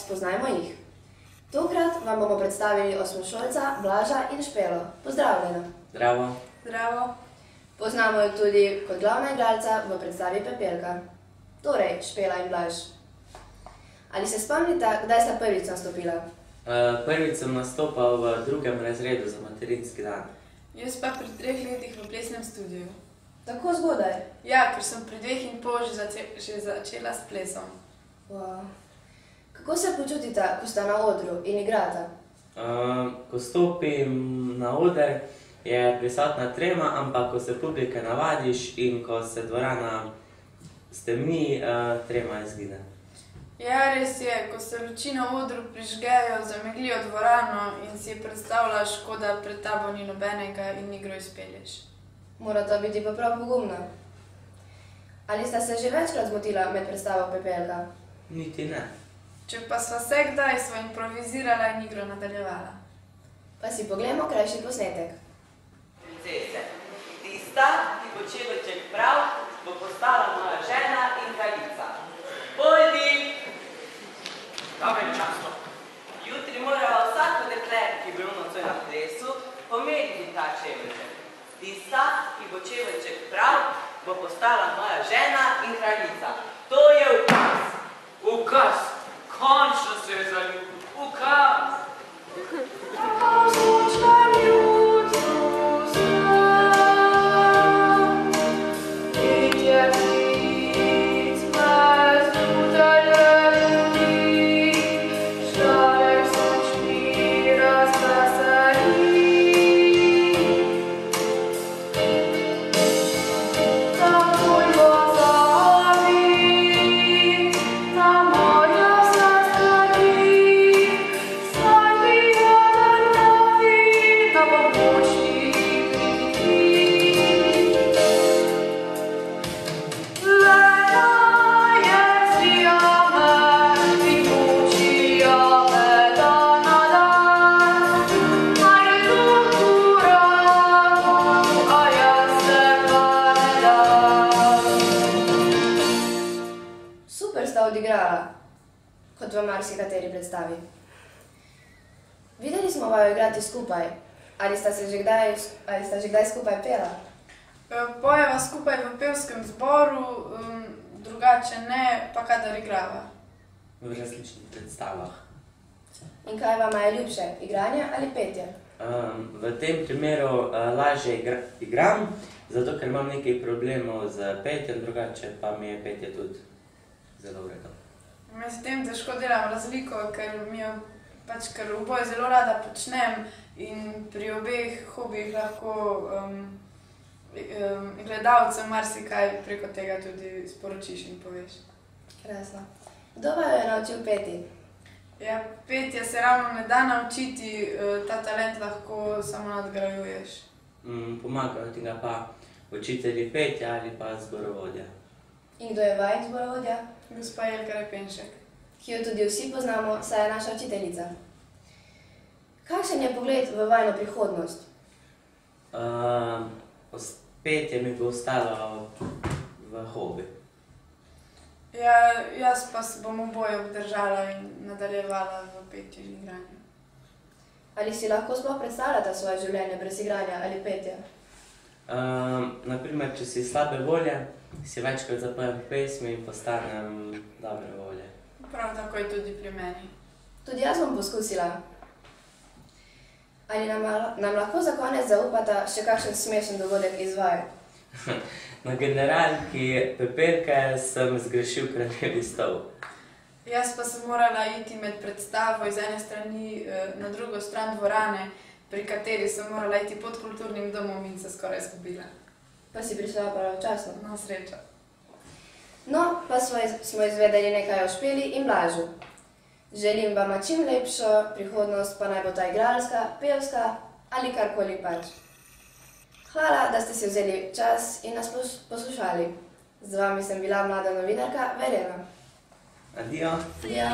spoznajmo jih. Tokrat vam bomo predstavili osmošolca Blaža in Špelo. Pozdravljena. Zdravo. Zdravo. Poznamo jo tudi kot glavna igralca v predstavi Pepelka. Torej, Špela in Blaž. Ali se spomnite, kdaj sta prvič nastopila? Prvič sem nastopal v 2. razredu za materinski dan. Jaz pa pri 3 letih v plesnem studiu. Tako zgodaj? Ja, ker sem pri 2,5 že začela s plesom. Wow. Kako se počutite, ko sta na odru in igrata? Ko stopim na oder, je prisotna trema, ampak ko se publike navadiš in ko se dvorana stemni, trema izgine. Ja, res je, ko se luči na odru prižgejo, zameglijo dvorano in si predstavljaš, kot da pred tabo ni nobenega in igro izpelješ. Morata biti pa prav pogumna. Ali sta se že večkrat zmotila med predstavo Pepelka? Niti ne. Če pa sva se kdaj, sva improvizirala in igro nadaljevala. Pa si poglejmo krajši posnetek. Princese, tista, ki bo čeveljček prav, bo postala moja žena in kraljica. Pojdi! Dobre často. Jutri morava vsako dekle, ki bo nocoj na plesu, pomeriti ta čeveljček. Tista, ki bo čeveljček prav, bo postala moja žena in kraljica. To je ukaz. Ukaz! Končno se je zaljubil! Ukaz! Odigrala, kot v marsikateri predstavi. Videli smo vaju igrati skupaj. Ali sta že kdaj skupaj pela? Pojeva skupaj v pevskem zboru, drugače ne, pa kadar igrava. V različnih predstavah. In kaj vama je ljubše, igranje ali petje? V tem primeru lažje igram, zato ker imam nekaj problemov z petjem, drugače pa mi je petje tudi zelo v redu. Med tem težko delam razliko, ker ker oboje zelo rada počnem in pri obeh hobijih lahko gledalcem marsikaj preko tega tudi sporočiš in poveš. Krasno. Kdo vaju je naučil peti? Ja, petje se ravno ne da naučiti, ta talent lahko samo nadgrajuješ. Pomagajo ti ga pa učitelji petja ali pa zborovodja. In kdo je vajin zborovodja? Gospa Jelka Repenšek. Ki jo tudi vsi poznamo, saj je naša učiteljica. Kakšen je pogled v vajino prihodnost? Petje mi bo ostalo v hobi. Ja, jaz pa se bom oboje obdržala in nadaljevala v petju in igranju. Ali si lahko sploh predstavljate svoje življenje brez igranja ali petja? Naprimer, če si slabe volje, si večkrat zapojem pesmi in postanem dobre volje. Prav tako je tudi pri meni. Tudi jaz bom poskusila. Ali nam lahko za konec zaupata še kakšen smešen dogodek iz vaj? Na generalki Pepelke sem zgrešil kraljevi stol. Jaz pa sem morala iti med predstavo iz ene strani na drugo stran dvorane, pri kateri sem morala iti pod kulturnim domom in se skoraj izgubila. Pa si prišla pravočasno? Na srečo. No, pa smo izvedeli nekaj o Špeli in Blažu. Želim vama čim lepšo prihodnost, pa naj bo ta igralska, pevska ali karkoli pač. Hvala, da ste si vzeli čas in nas poslušali. Z vami sem bila mlada novinarka Verena. Adijo. Adijo.